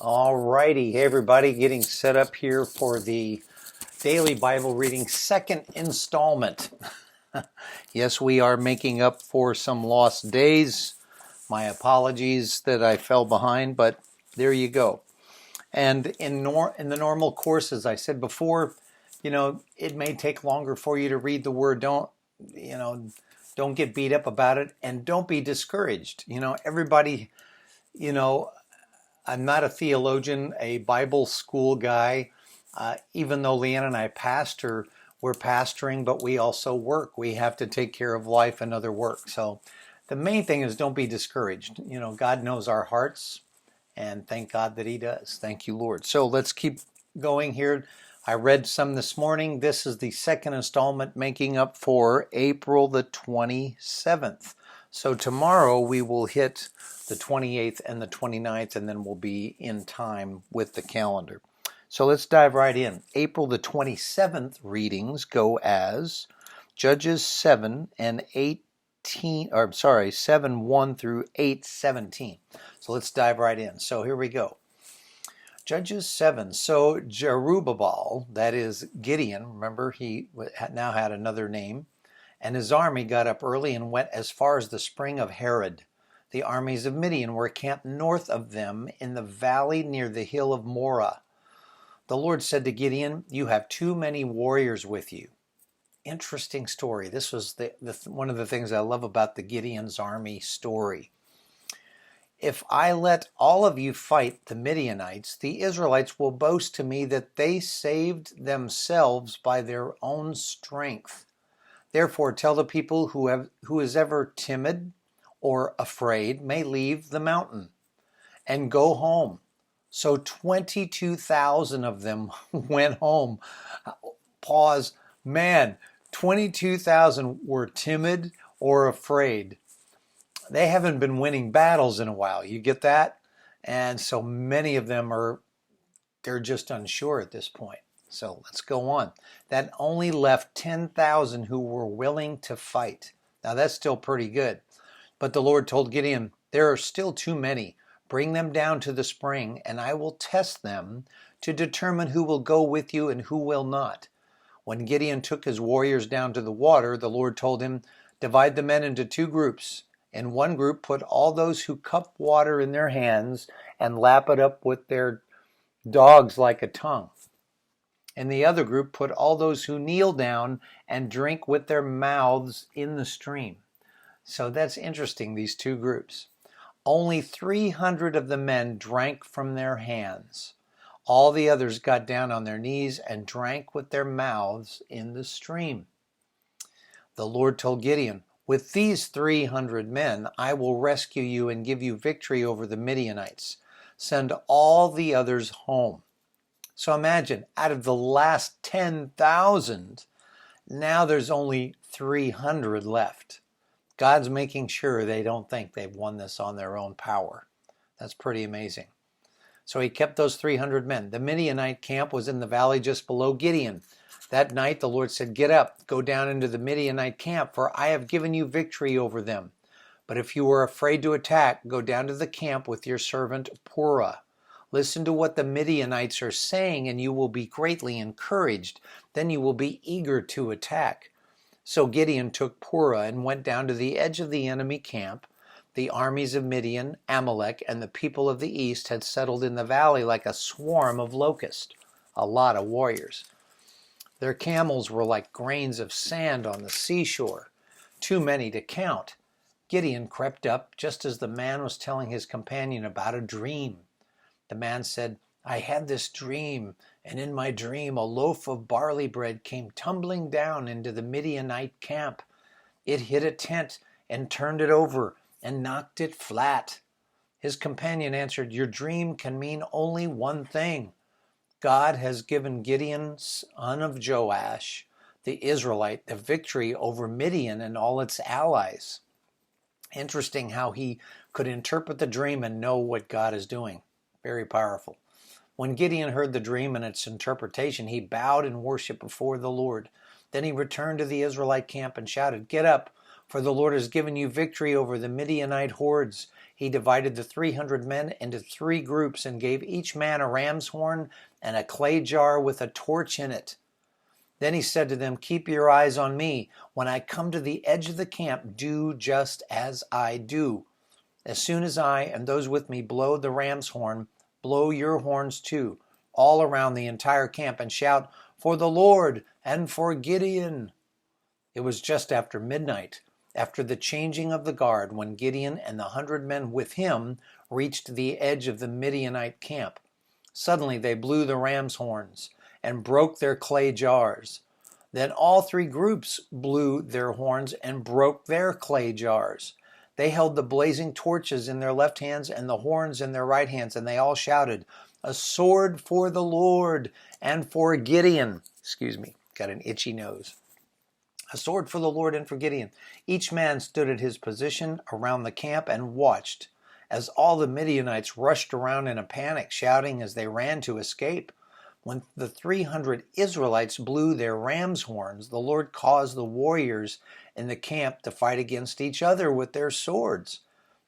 All righty. Hey, everybody, getting set up here for the daily Bible reading, second installment. Yes, we are making up for some lost days. My apologies that I fell behind, but there you go. And in the normal course, as I said before, it may take longer for you to read the word. Don't get beat up about it, and don't be discouraged. Everybody, I'm not a theologian, a Bible school guy. Even though Leanne and I we're pastoring, but we also work. We have to take care of life and other work. So the main thing is don't be discouraged. God knows our hearts, and thank God that He does. Thank you, Lord. So let's keep going here. I read some this morning. This is the second installment, making up for April the 27th. So tomorrow we will hit the 28th and the 29th, and then we'll be in time with the calendar. So let's dive right in. April the 27th readings go as Judges 7 and 7:1 through 8:17. So let's dive right in. So here we go. Judges 7. So Jerubbaal, that is Gideon, remember he now had another name, and his army got up early and went as far as the spring of Harod. The armies of Midian were camped north of them in the valley near the hill of Morah. The Lord said to Gideon, "You have too many warriors with you." Interesting story. This was one of the things I love about the Gideon's army story. "If I let all of you fight the Midianites, the Israelites will boast to me that they saved themselves by their own strength. Therefore tell the people who is ever timid or afraid may leave the mountain and go home." So 22,000 of them went home. Pause. Man, 22,000 were timid or afraid. They haven't been winning battles in a while. You get that? And so many of them they're just unsure at this point. So let's go on. That only left 10,000 who were willing to fight. Now that's still pretty good. But the Lord told Gideon, "There are still too many. Bring them down to the spring, and I will test them to determine who will go with you and who will not." When Gideon took his warriors down to the water, the Lord told him, "Divide the men into two groups. In one group, put all those who cup water in their hands and lap it up with their dogs like a tongue. In the other group, put all those who kneel down and drink with their mouths in the stream." So that's interesting, these two groups. Only 300 of the men drank from their hands. All the others got down on their knees and drank with their mouths in the stream. The Lord told Gideon, "With these 300 men, I will rescue you and give you victory over the Midianites. Send all the others home." So imagine, out of the last 10,000, now there's only 300 left. God's making sure they don't think they've won this on their own power. That's pretty amazing. So he kept those 300 men. The Midianite camp was in the valley just below Gideon. That night the Lord said, "Get up, go down into the Midianite camp, for I have given you victory over them. But if you are afraid to attack, go down to the camp with your servant Purah. Listen to what the Midianites are saying, and you will be greatly encouraged. Then you will be eager to attack." So Gideon took Purah and went down to the edge of the enemy camp. The armies of Midian, Amalek, and the people of the east had settled in the valley like a swarm of locusts. A lot of warriors. Their camels were like grains of sand on the seashore, too many to count. Gideon crept up just as the man was telling his companion about a dream. The man said, "I had this dream, and in my dream a loaf of barley bread came tumbling down into the Midianite camp. It hit a tent and turned it over and knocked it flat." His companion answered, "Your dream can mean only one thing. God has given Gideon, son of Joash, the Israelite, the victory over Midian and all its allies." Interesting how he could interpret the dream and know what God is doing. Very powerful. When Gideon heard the dream and its interpretation, he bowed in worship before the Lord. Then he returned to the Israelite camp and shouted, "Get up, for the Lord has given you victory over the Midianite hordes. he divided the 300 men into 3 groups and gave each man a ram's horn and a clay jar with a torch in it. Then he said to them, "Keep your eyes on me. When I come to the edge of the camp, do just as I do. As soon as I and those with me blow the ram's horn, blow your horns too, all around the entire camp, and shout, 'For the Lord and for Gideon.'" It was just after midnight, after the changing of the guard, when Gideon and the 100 men with him reached the edge of the Midianite camp. Suddenly they blew the ram's horns and broke their clay jars. Then all 3 groups blew their horns and broke their clay jars. They held the blazing torches in their left hands and the horns in their right hands, and they all shouted, "A sword for the Lord and for Gideon." Excuse me, got an itchy nose. A sword for the Lord and for Gideon. Each man stood at his position around the camp and watched as all the Midianites rushed around in a panic, shouting as they ran to escape. When the 300 Israelites blew their ram's horns, the Lord caused the warriors in the camp to fight against each other with their swords.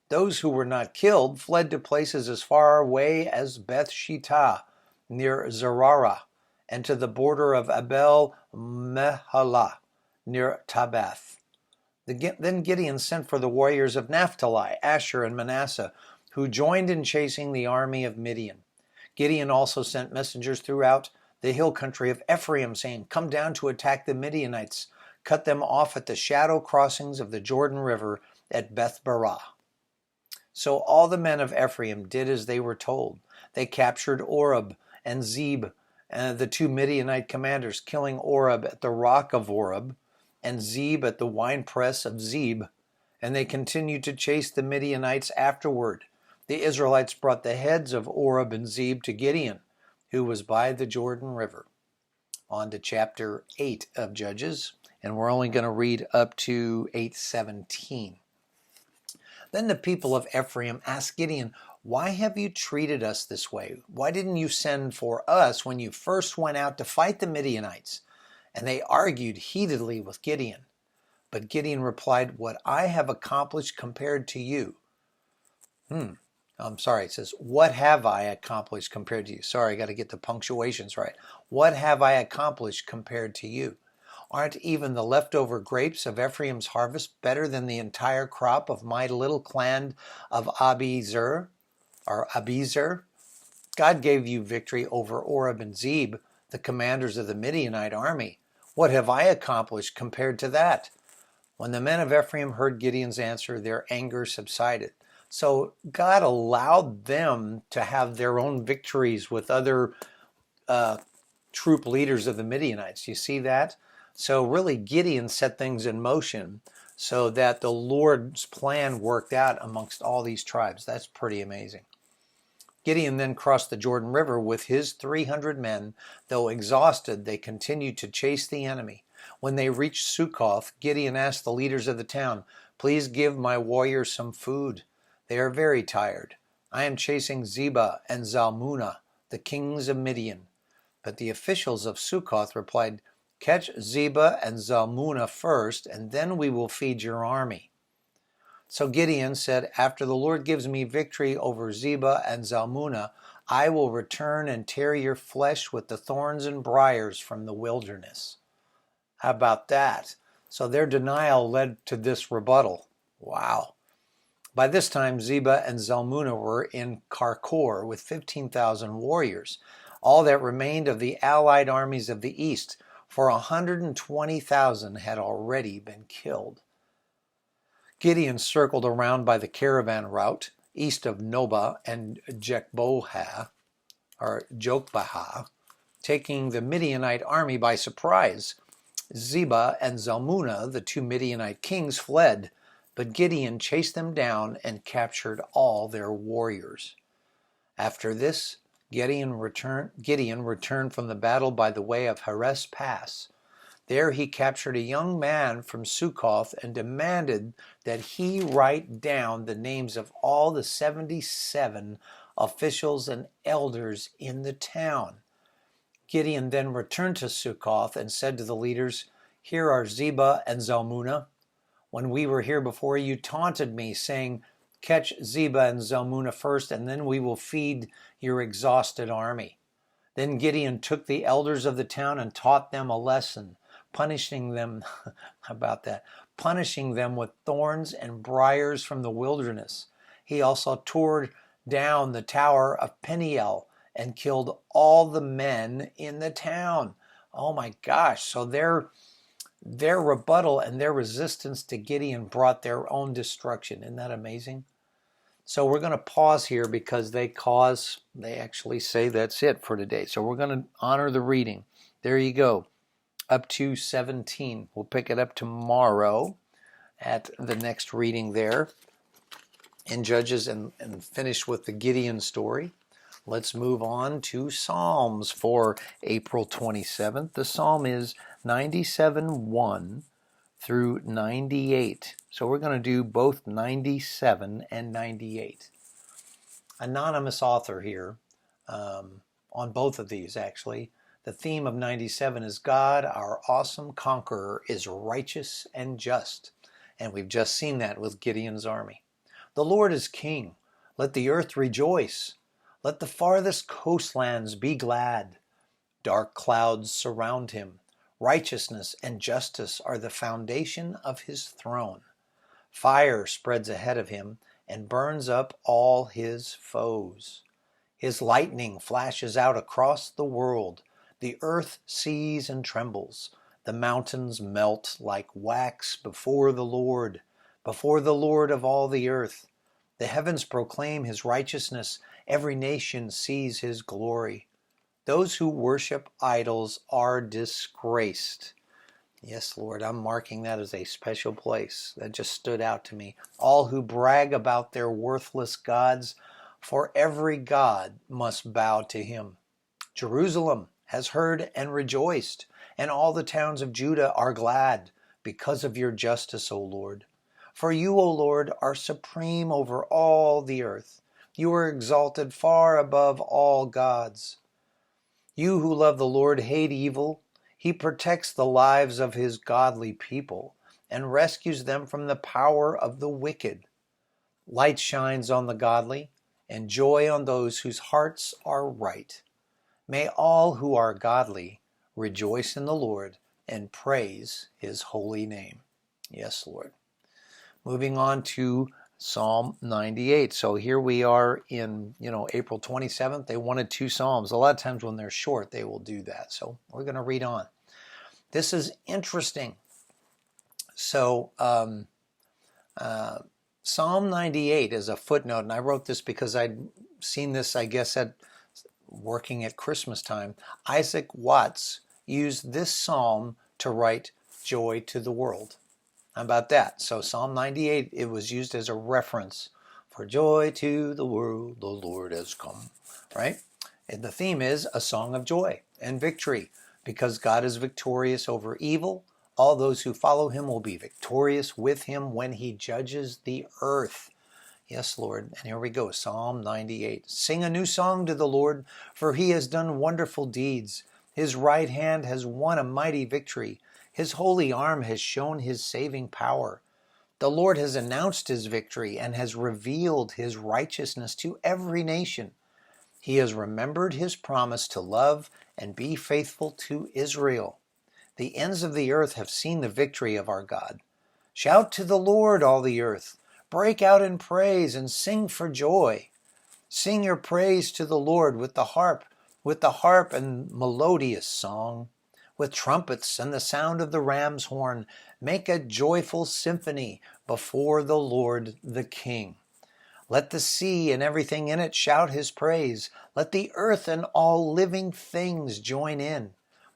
Those who were not killed fled to places as far away as Beth Shittah, near Zerarah, and to the border of Abel Mehalah, near Tabath. Then Gideon sent for the warriors of Naphtali, Asher, and Manasseh, who joined in chasing the army of Midian. Gideon also sent messengers throughout the hill country of Ephraim, saying, "Come down to attack the Midianites. Cut them off at the shadow crossings of the Jordan River at Beth-barah." So all the men of Ephraim did as they were told. They captured Oreb and Zeb, the 2 Midianite commanders, killing Oreb at the rock of Oreb and Zeb at the winepress of Zeb. And they continued to chase the Midianites afterward. The Israelites brought the heads of Oreb and Zeb to Gideon, who was by the Jordan River. On to chapter 8 of Judges, and we're only going to read up to 8:17. Then the people of Ephraim asked Gideon, "Why have you treated us this way? Why didn't you send for us when you first went out to fight the Midianites?" And they argued heatedly with Gideon. But Gideon replied, "What I have accomplished compared to you." It says, "What have I accomplished compared to you?" Sorry, I got to get the punctuations right. "What have I accomplished compared to you? Aren't even the leftover grapes of Ephraim's harvest better than the entire crop of my little clan of Abiezer? God gave you victory over Oreb and Zeb, the commanders of the Midianite army. What have I accomplished compared to that?" When the men of Ephraim heard Gideon's answer, their anger subsided. So God allowed them to have their own victories with other troop leaders of the Midianites. You see that? So really Gideon set things in motion so that the Lord's plan worked out amongst all these tribes. That's pretty amazing. Gideon then crossed the Jordan River with his 300 men. Though exhausted, they continued to chase the enemy. When they reached Succoth, Gideon asked the leaders of the town, "Please give my warriors some food. They are very tired. I am chasing Zebah and Zalmunna, the kings of Midian." But the officials of Succoth replied, "Catch Zebah and Zalmunna first, and then we will feed your army." So Gideon said, "After the Lord gives me victory over Zebah and Zalmunna, I will return and tear your flesh with the thorns and briars from the wilderness." How about that? So their denial led to this rebuttal. Wow. By this time, Zebah and Zalmunna were in Karkor with 15,000 warriors, all that remained of the allied armies of the east, for 120,000 had already been killed. Gideon circled around by the caravan route east of Nobah and Jokbaha, taking the Midianite army by surprise. Zebah and Zalmunna, the 2 Midianite kings, fled, but Gideon chased them down and captured all their warriors. After this, Gideon returned from the battle by the way of Heres Pass. There he captured a young man from Succoth and demanded that he write down the names of all the 77 officials and elders in the town. Gideon then returned to Succoth and said to the leaders, "Here are Zebah and Zalmunna. When we were here before, you taunted me, saying, catch Zebah and Zalmunna first, and then we will feed your exhausted army." Then Gideon took the elders of the town and taught them a lesson, punishing them, how about that, punishing them with thorns and briars from the wilderness. He also tore down the tower of Peniel and killed all the men in the town. Oh my gosh, so their rebuttal and their resistance to Gideon brought their own destruction. Isn't that amazing? So we're going to pause here because they actually say that's it for today. So we're going to honor the reading. There you go, up to 17. We'll pick it up tomorrow at the next reading there in Judges and finish with the Gideon story. Let's move on to Psalms for April 27th. The Psalm is 97:1 through 98. So we're going to do both 97 and 98. Anonymous author here on both of these, actually. The theme of 97 is God, our awesome conqueror, is righteous and just. And we've just seen that with Gideon's army. The Lord is king. Let the earth rejoice. Let the farthest coastlands be glad. Dark clouds surround him. Righteousness and justice are the foundation of his throne. Fire spreads ahead of him and burns up all his foes. His lightning flashes out across the world. The earth sees and trembles. The mountains melt like wax before the Lord of all the earth. The heavens proclaim his righteousness. Every nation sees his glory. Those who worship idols are disgraced. Yes, Lord, I'm marking that as a special place. That just stood out to me. All who brag about their worthless gods, for every god must bow to him. Jerusalem has heard and rejoiced, and all the towns of Judah are glad because of your justice, O Lord. For you, O Lord, are supreme over all the earth. You are exalted far above all gods. You who love the Lord hate evil. He protects the lives of his godly people and rescues them from the power of the wicked. Light shines on the godly and joy on those whose hearts are right. May all who are godly rejoice in the Lord and praise his holy name. Yes, Lord. Moving on to Psalm 98. So here we are in, April 27th. They wanted 2 Psalms. A lot of times when they're short, they will do that. So we're going to read on. This is interesting. So Psalm 98 is a footnote, and I wrote this because I'd seen this, I guess, working at Christmas time. Isaac Watts used this psalm to write Joy to the World. How about that? So Psalm 98, it was used as a reference for joy to the world, the Lord has come, right? And the theme is a song of joy and victory. Because God is victorious over evil, all those who follow him will be victorious with him when he judges the earth. Yes, Lord. And here we go, Psalm 98. Sing a new song to the Lord, for he has done wonderful deeds. His right hand has won a mighty victory. His holy arm has shown his saving power. The Lord has announced his victory and has revealed his righteousness to every nation. He has remembered his promise to love and be faithful to Israel. The ends of the earth have seen the victory of our God. Shout to the Lord, all the earth. Break out in praise and sing for joy. Sing your praise to the Lord with the harp and melodious song. With trumpets and the sound of the ram's horn, make a joyful symphony before the Lord the King. Let the sea and everything in it shout his praise. Let the earth and all living things join in.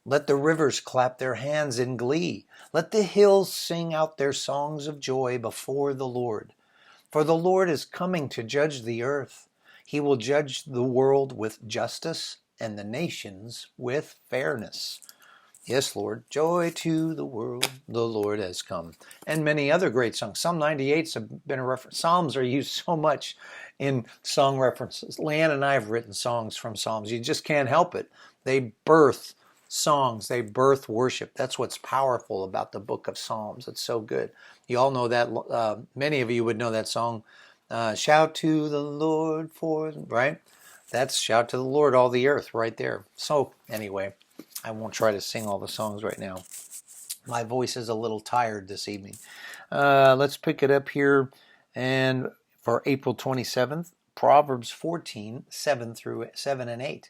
Let the rivers clap their hands in glee. Let the hills sing out their songs of joy before the Lord. For the Lord is coming to judge the earth. He will judge the world with justice and the nations with fairness. Yes, Lord, joy to the world, the Lord has come. And many other great songs. Psalm 98's have been a reference. Psalms are used so much in song references. Leanne and I have written songs from Psalms. You just can't help it. They birth songs. They birth worship. That's what's powerful about the book of Psalms. It's so good. You all know that. Many of you would know that song. Shout to the Lord right? That's shout to the Lord, all the earth, right there. So anyway, I won't try to sing all the songs right now. My voice is a little tired this evening. Let's pick it up here. And for April 27th, Proverbs 14, 7 and 8.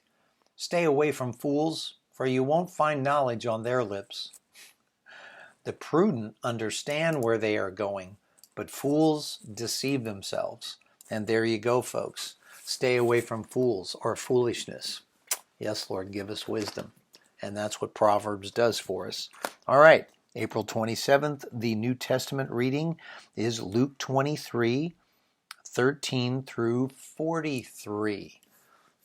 Stay away from fools, for you won't find knowledge on their lips. The prudent understand where they are going, but fools deceive themselves. And there you go, folks. Stay away from fools or foolishness. Yes, Lord, give us wisdom. And that's what Proverbs does for us. All right, April 27th, the New Testament reading is Luke 23, 13 through 43.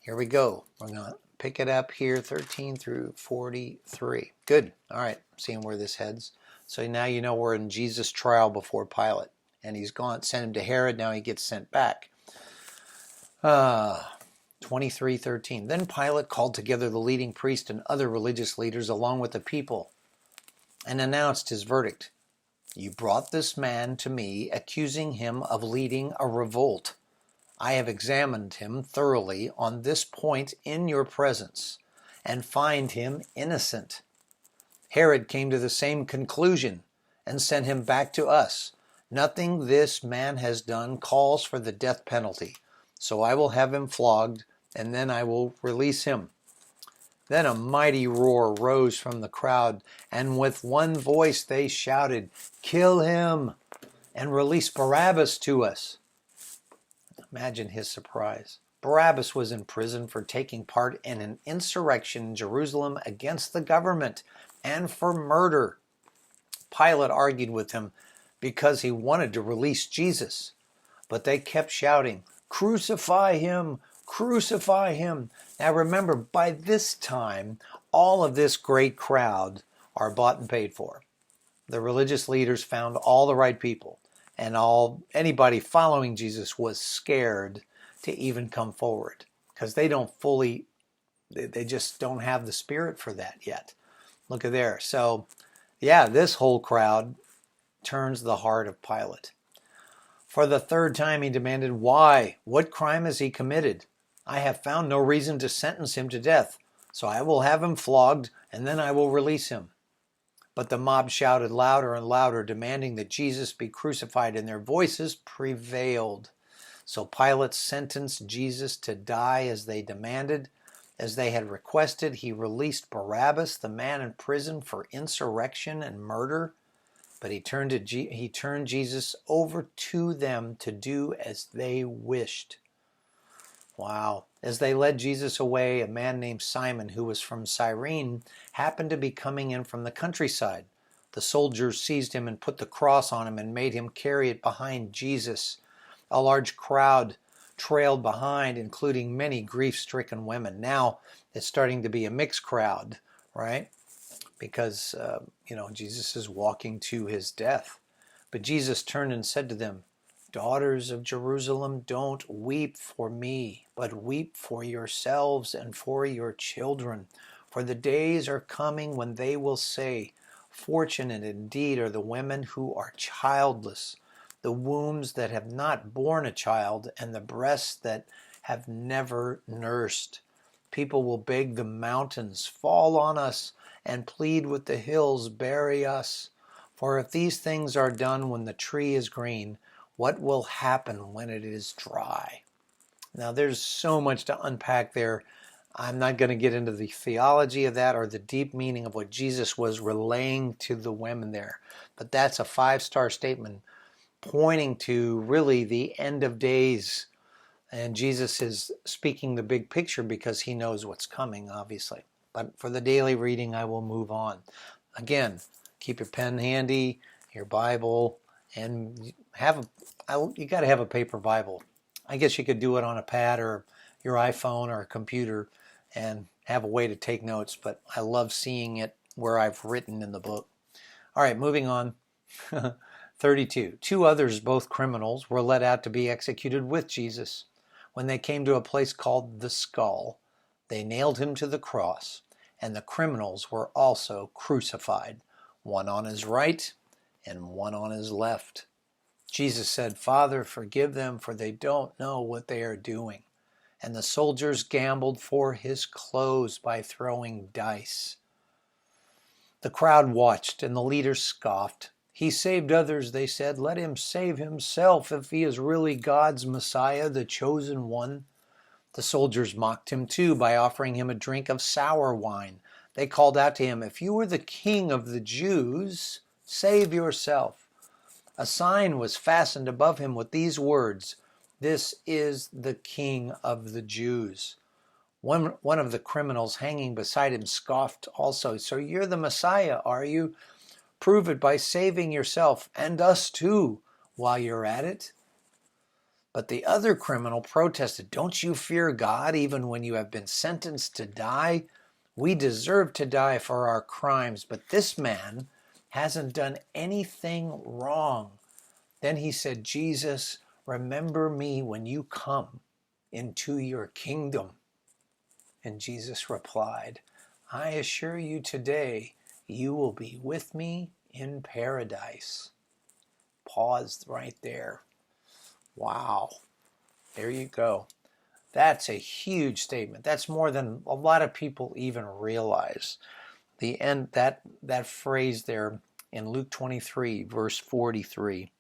Here we go. We're going to pick it up here, 13 through 43. Good. All right, seeing where this heads. So now you know we're in Jesus' trial before Pilate. And he's gone, sent him to Herod, now he gets sent back. 23:13. Then Pilate called together the leading priests and other religious leaders along with the people and announced his verdict. You brought this man to me, accusing him of leading a revolt. I have examined him thoroughly on this point in your presence and find him innocent. Herod came to the same conclusion and sent him back to us. Nothing this man has done calls for the death penalty, so I will have him flogged, and then I will release him. Then a mighty roar rose from the crowd, and with one voice they shouted, Kill him, and release Barabbas to us. Imagine his surprise. Barabbas was in prison for taking part in an insurrection in Jerusalem against the government and for murder. Pilate argued with him because he wanted to release Jesus, but they kept shouting, Crucify him! Crucify him! Now remember, by this time, all of this great crowd are bought and paid for. The religious leaders found all the right people, and anybody following Jesus was scared to even come forward because they just don't have the spirit for that yet. Look at there. So, yeah, this whole crowd turns the heart of Pilate. For the third time he demanded, Why? What crime has he committed? I have found no reason to sentence him to death, so I will have him flogged, and then I will release him. But the mob shouted louder and louder, demanding that Jesus be crucified, and their voices prevailed. So Pilate sentenced Jesus to die as they demanded. As they had requested, he released Barabbas, the man in prison for insurrection and murder. But he turned Jesus over to them to do as they wished. Wow. As they led Jesus away, a man named Simon, who was from Cyrene, happened to be coming in from the countryside. The soldiers seized him and put the cross on him and made him carry it behind Jesus. A large crowd trailed behind, including many grief-stricken women. Now it's starting to be a mixed crowd, right? Because, Jesus is walking to his death. But Jesus turned and said to them, Daughters of Jerusalem, don't weep for me, but weep for yourselves and for your children. For the days are coming when they will say, Fortunate indeed are the women who are childless, the wombs that have not borne a child, and the breasts that have never nursed. People will beg the mountains, Fall on us, and plead with the hills, Bury us. For if these things are done when the tree is green, what will happen when it is dry? Now, there's so much to unpack there. I'm not going to get into the theology of that or the deep meaning of what Jesus was relaying to the women there. But that's a 5-star statement pointing to really the end of days. And Jesus is speaking the big picture because he knows what's coming, obviously. But for the daily reading, I will move on. Again, keep your pen handy, your Bible, and you got to have a paper Bible. I guess you could do it on a pad or your iPhone or a computer and have a way to take notes, but I love seeing it where I've written in the book. All right, moving on. 32. 2 others, both criminals, were led out to be executed with Jesus. When they came to a place called the Skull, they nailed him to the cross, and the criminals were also crucified, one on his right and one on his left. Jesus said, "Father, forgive them, for they don't know what they are doing." And the soldiers gambled for his clothes by throwing dice. The crowd watched, and the leaders scoffed. "He saved others," they said. "Let him save himself if he is really God's Messiah, the chosen one." The soldiers mocked him too by offering him a drink of sour wine. They called out to him, "If you are the king of the Jews, save yourself." A sign was fastened above him with these words, "This is the King of the Jews." One of the criminals hanging beside him scoffed also, "So you're the Messiah, are you? Prove it by saving yourself and us too while you're at it." But the other criminal protested, "Don't you fear God even when you have been sentenced to die? We deserve to die for our crimes, but this man hasn't done anything wrong." Then he said, "Jesus, remember me when you come into your kingdom." And Jesus replied, "I assure you today, you will be with me in paradise." Paused right there. Wow. There you go. That's a huge statement. That's more than a lot of people even realize. The end, that phrase there in Luke 23, verse 43.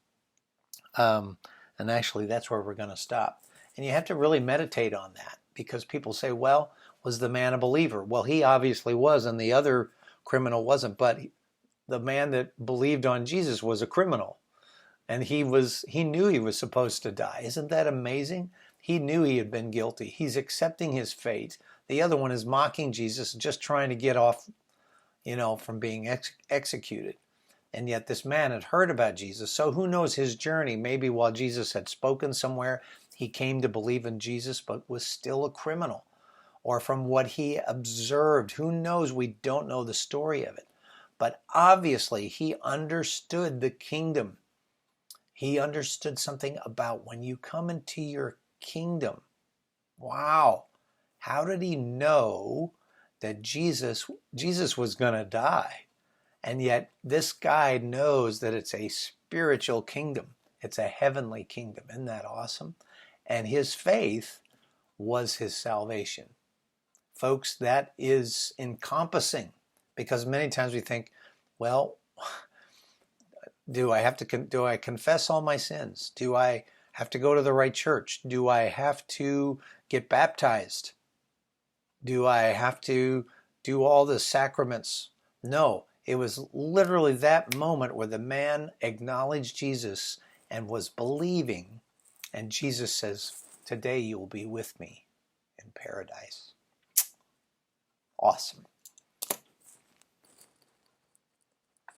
And actually, that's where we're going to stop. And you have to really meditate on that, because people say, "Well, was the man a believer?" Well, he obviously was, and the other criminal wasn't. But the man that believed on Jesus was a criminal, and he knew he was supposed to die. Isn't that amazing? He knew he had been guilty. He's accepting his fate. The other one is mocking Jesus, just trying to get off, from being executed. And yet this man had heard about Jesus. So who knows his journey? Maybe while Jesus had spoken somewhere, he came to believe in Jesus, but was still a criminal. Or from what he observed, who knows? We don't know the story of it. But obviously he understood the kingdom. He understood something about when you come into your kingdom. Wow. How did he know that Jesus was going to die? And yet this guy knows that it's a spiritual kingdom. It's a heavenly kingdom. Isn't that awesome? And his faith was his salvation. Folks, that is encompassing, because many times we think, well, do I confess all my sins? Do I have to go to the right church? Do I have to get baptized? Do I have to do all the sacraments? No, it was literally that moment where the man acknowledged Jesus and was believing. And Jesus says, "Today you will be with me in paradise." Awesome.